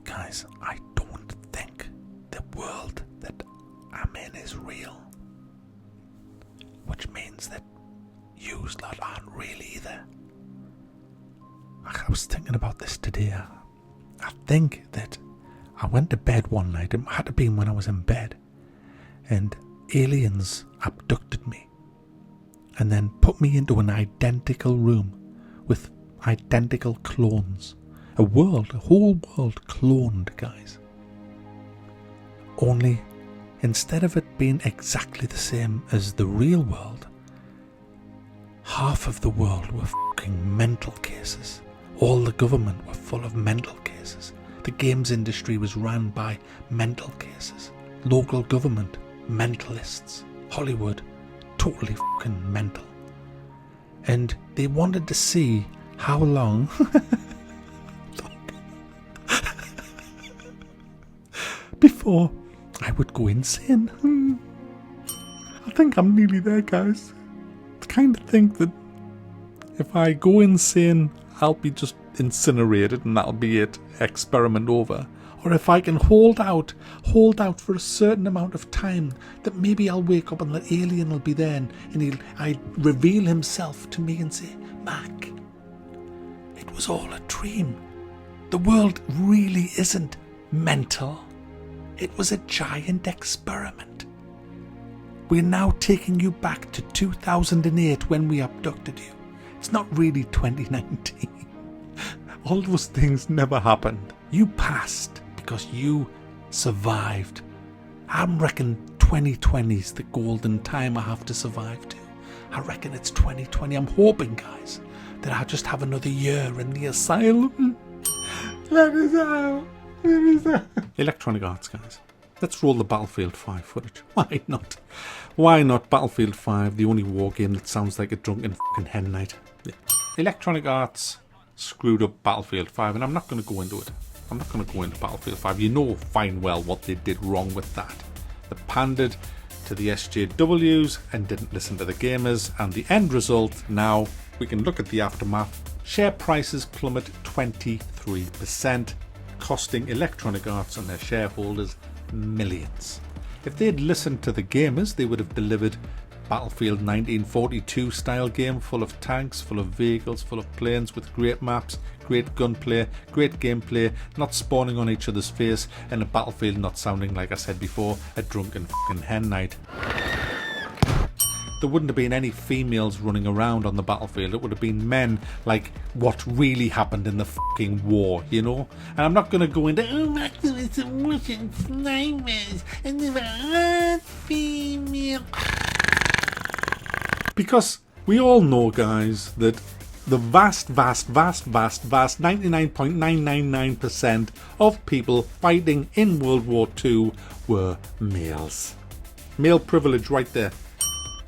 guys, I don't think the world that I'm in is real. Which means that you lot aren't real either. I was thinking about this today. I think that I went to bed one night, it had to be when I was in bed, and aliens abducted me and then put me into an identical room with identical clones. A whole world cloned, guys. Only instead of it being exactly the same as the real world, half of the world were fucking mental cases. All the government were full of mental cases. The games industry was run by mental cases. Local government, mentalists. Hollywood, totally fucking mental. And they wanted to see how long before I would go insane. I think I'm nearly there, guys. I kind of think that if I go insane, I'll be just incinerated and that'll be it, experiment over. Or if I can hold out for a certain amount of time, that maybe I'll wake up and the alien will be there and I'd reveal himself to me and say, Mac, it was all a dream. The world really isn't mental. It was a giant experiment. We're now taking you back to 2008 when we abducted you. It's not really 2019. All those things never happened. You passed because you survived. I reckon 2020's the golden time I have to survive to. I reckon it's 2020. I'm hoping, guys, that I'll just have another year in the asylum. Let us out. Electronic Arts, guys. Let's roll the Battlefield 5 footage. Why not? Why not Battlefield 5, the only war game that sounds like a drunken fucking hen night? Yeah. Electronic Arts screwed up Battlefield 5, and I'm not going to go into it. I'm not going to go into Battlefield 5. You know fine well what they did wrong with that. They pandered to the SJWs and didn't listen to the gamers, and the end result, now we can look at the aftermath. Share prices plummet 23%, costing Electronic Arts and their shareholders millions. If they'd listened to the gamers, they would have delivered Battlefield 1942 style game full of tanks, full of vehicles, full of planes with great maps, great gunplay, great gameplay, not spawning on each other's face, and a Battlefield not sounding, like I said before, a drunken fucking hen night. There wouldn't have been any females running around on the battlefield. It would have been men, like what really happened in the fucking war, you know? And I'm not going to go into, oh, it's a Russian snipers, and there are female. Because we all know, guys, that the vast 99.999% of people fighting in World War II were males. Male privilege right there.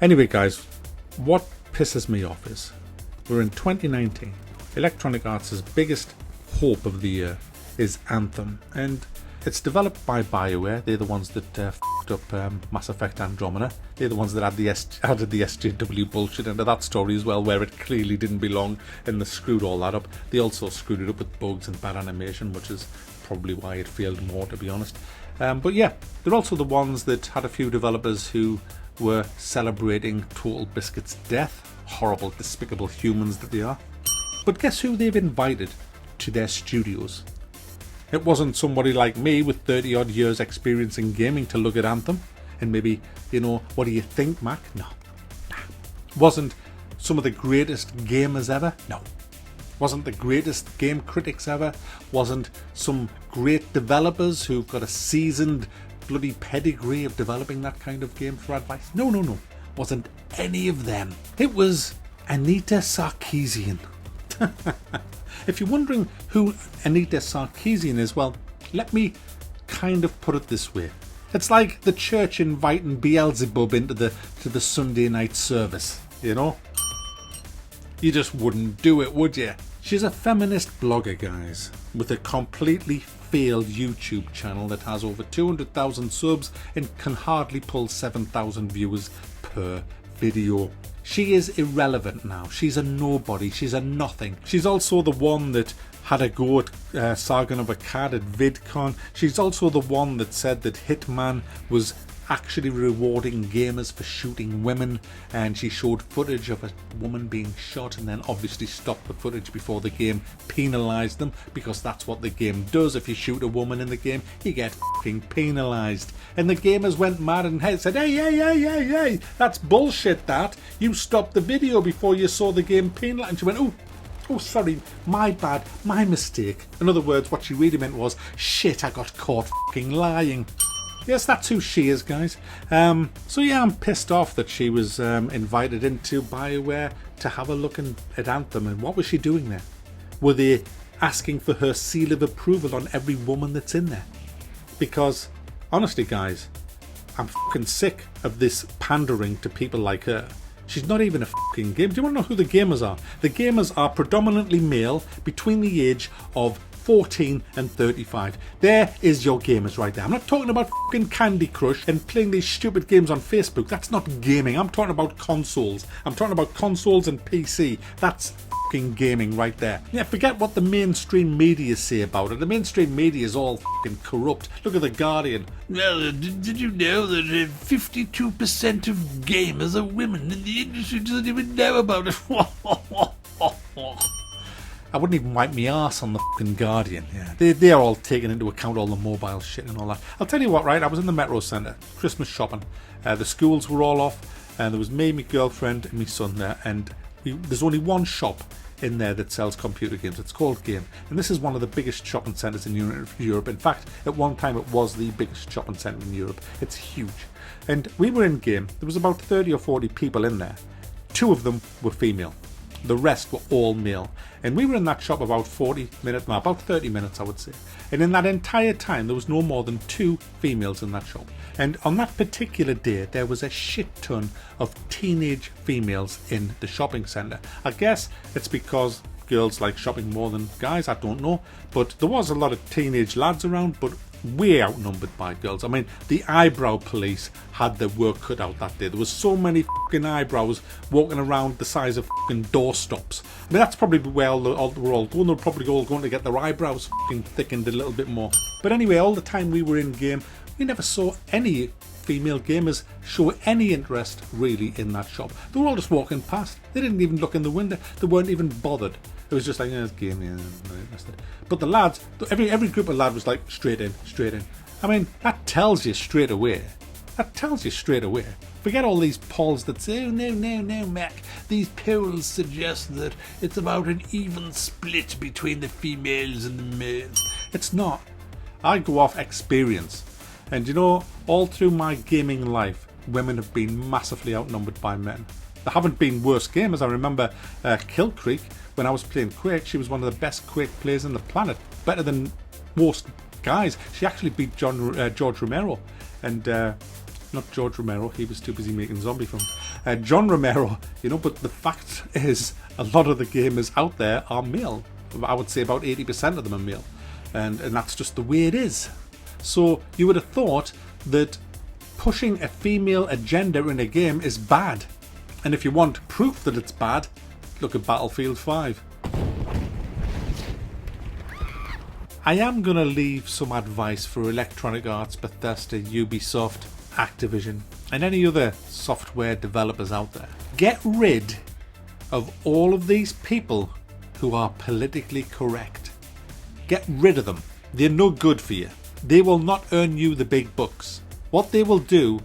Anyway, guys, what pisses me off is we're in 2019. Electronic Arts' biggest hope of the year is Anthem, and it's developed by Bioware. They're the ones that fucked up Mass Effect Andromeda. They're the ones that added the SJW bullshit into that story as well, where it clearly didn't belong, and they screwed all that up. They also screwed it up with bugs and bad animation, which is probably why it failed more, to be honest. But yeah, they're also the ones that had a few developers who were celebrating Total Biscuit's death. Horrible, despicable humans that they are. But guess who they've invited to their studios? It wasn't somebody like me with 30 odd years experience in gaming to look at Anthem and maybe, you know, what do you think, Mac? No. Wasn't some of the greatest gamers ever? No. Wasn't the greatest game critics ever? Wasn't some great developers who've got a seasoned bloody pedigree of developing that kind of game for advice? No. Wasn't any of them. It was Anita Sarkeesian. If you're wondering who Anita Sarkeesian is, well, let me kind of put it this way. It's like the church inviting Beelzebub into the Sunday night service, you know? You just wouldn't do it, would you? She's a feminist blogger, guys, with a completely failed YouTube channel that has over 200,000 subs and can hardly pull 7,000 viewers per video. She is irrelevant now. She's a nobody. She's a nothing. She's also the one that had a go at Sargon of Akkad at VidCon. She's also the one that said that Hitman was actually rewarding gamers for shooting women, and she showed footage of a woman being shot and then obviously stopped the footage before the game penalised them, because that's what the game does. If you shoot a woman in the game, you get fucking penalised. And the gamers went mad and said, hey, that's bullshit that. You stopped the video before you saw the game penalised. And she went, oh, sorry, my bad, my mistake. In other words, what she really meant was, shit, I got caught fucking lying. Yes, that's who she is, guys. So yeah, I'm pissed off that she was invited into Bioware to have a look at Anthem. And what was she doing there? Were they asking for her seal of approval on every woman that's in there? Because, honestly, guys, I'm fucking sick of this pandering to people like her. She's not even a fucking game. Do you want to know who the gamers are? The gamers are predominantly male, between the age of 14 and 35. There is your gamers right there. I'm not talking about fucking Candy Crush and playing these stupid games on Facebook. That's not gaming. I'm talking about consoles. I'm talking about consoles and PC. That's fucking gaming right there. Yeah, forget what the mainstream media say about it. The mainstream media is all fucking corrupt. Look at The Guardian. Well, did you know that 52% of gamers are women, and the industry doesn't even know about it? I wouldn't even wipe my arse on the fucking Guardian. Yeah, they're all taking into account all the mobile shit and all that. I'll tell you what, right? I was in the Metro Centre, Christmas shopping. The schools were all off, and there was me, my girlfriend, and my son there. And there's only one shop in there that sells computer games. It's called Game, and this is one of the biggest shopping centres in Europe. In fact, at one time it was the biggest shopping centre in Europe. It's huge. And we were in Game. There was about 30 or 40 people in there. 2 of them were female. The rest were all male. And we were in that shop about 30 minutes, I would say. And in that entire time, there was no more than 2 females in that shop. And on that particular day, there was a shit ton of teenage females in the shopping centre. I guess it's because girls like shopping more than guys, I don't know. But there was a lot of teenage lads around, but way outnumbered by girls. I mean, the eyebrow police had their work cut out that day. There was so many fucking eyebrows walking around the size of fucking doorstops. I mean, that's probably where we're all going. They're probably all going to get their eyebrows fucking thickened a little bit more. But anyway, all the time we were in Game, we never saw any female gamers show any interest really in that shop. They were all just walking past. They didn't even look in the window. They weren't even bothered. It was just like, it's Game, yeah, I'm not interested. But the lads, every group of lads was like, straight in. I mean, that tells you straight away. Forget all these polls that say, oh, no, Mac. These polls suggest that it's about an even split between the females and the males. It's not. I go off experience. And you know, all through my gaming life, women have been massively outnumbered by men. There haven't been worse gamers. I remember Kill Creek, when I was playing Quake, she was one of the best Quake players on the planet. Better than most guys. She actually beat George Romero. And not George Romero, he was too busy making zombie films. John Romero, you know, but the fact is, a lot of the gamers out there are male. I would say about 80% of them are male. And that's just the way it is. So you would have thought that pushing a female agenda in a game is bad. And if you want proof that it's bad, look at Battlefield 5. I am going to leave some advice for Electronic Arts, Bethesda, Ubisoft, Activision, and any other software developers out there. Get rid of all of these people who are politically correct. Get rid of them. They're no good for you. They will not earn you the big bucks. What they will do,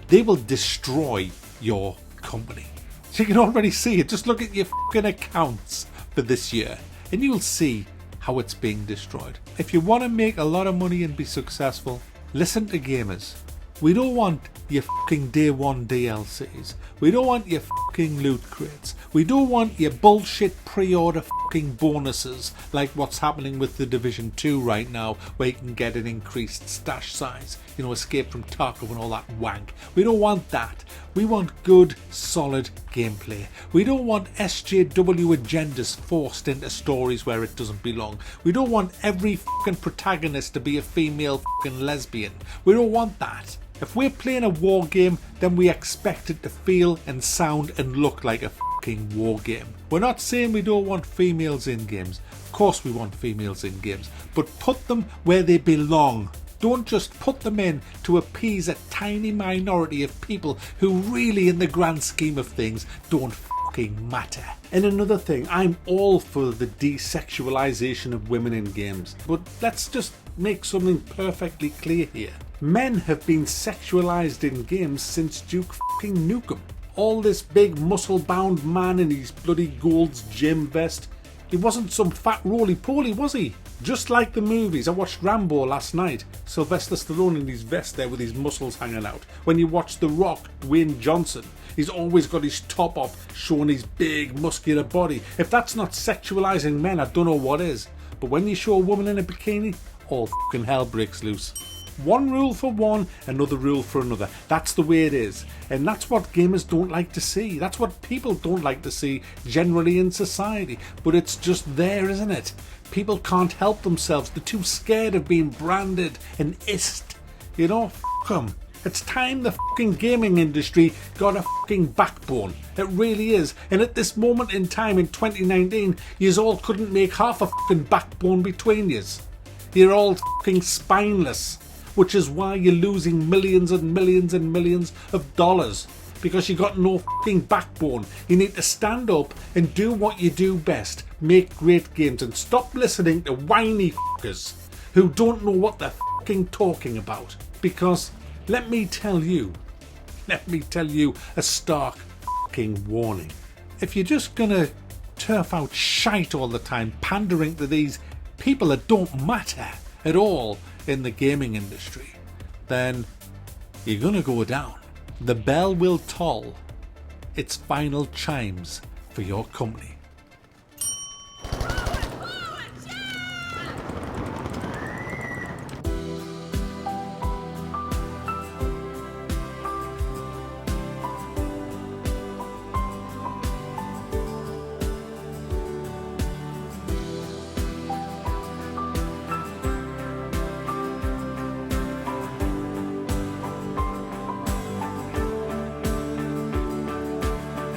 they will destroy your company. So you can already see it. Just look at your fucking accounts for this year and you'll see how it's being destroyed. If you want to make a lot of money and be successful, listen to gamers. We don't want your fucking day one DLCs. We don't want your fucking loot crates. We don't want your bullshit pre-order fucking bonuses like what's happening with the Division 2 right now, where you can get an increased stash size, you know, escape from Tarkov and all that wank. We don't want that. We want good, solid gameplay. We don't want SJW agendas forced into stories where it doesn't belong. We don't want every fucking protagonist to be a female fucking lesbian. We don't want that. If we're playing a war game, then we expect it to feel and sound and look like a fucking war game. We're not saying we don't want females in games. Of course we want females in games, but put them where they belong. Don't just put them in to appease a tiny minority of people who really, in the grand scheme of things, don't fucking matter. And another thing, I'm all for the desexualization of women in games, but let's just make something perfectly clear here. Men have been sexualized in games since Duke fucking Nukem. All this big muscle-bound man in his bloody Gold's gym vest, he wasn't some fat roly-poly, was he? Just like the movies. I watched Rambo last night. Sylvester Stallone in his vest there with his muscles hanging out. When you watch The Rock, Dwayne Johnson, he's always got his top off, showing his big muscular body. If that's not sexualizing men, I don't know what is. But when you show a woman in a bikini, all fucking hell breaks loose. One rule for one, another rule for another. That's the way it is. And that's what gamers don't like to see. That's what people don't like to see generally in society. But it's just there, isn't it? People can't help themselves. They're too scared of being branded and issed. You know, fuck 'em. It's time the fucking gaming industry got a fucking backbone. It really is. And at this moment in time in 2019, yous all couldn't make half a fucking backbone between yous. You're all fucking spineless. Which is why you're losing millions and millions and millions of dollars. Because you got no fucking backbone. You need to stand up and do what you do best. Make great games and stop listening to whiny fuckers who don't know what they're fucking talking about. Because let me tell you a stark fucking warning. If you're just gonna turf out shite all the time, pandering to these people that don't matter at all in the gaming industry, then you're gonna go down. The bell will toll its final chimes for your company.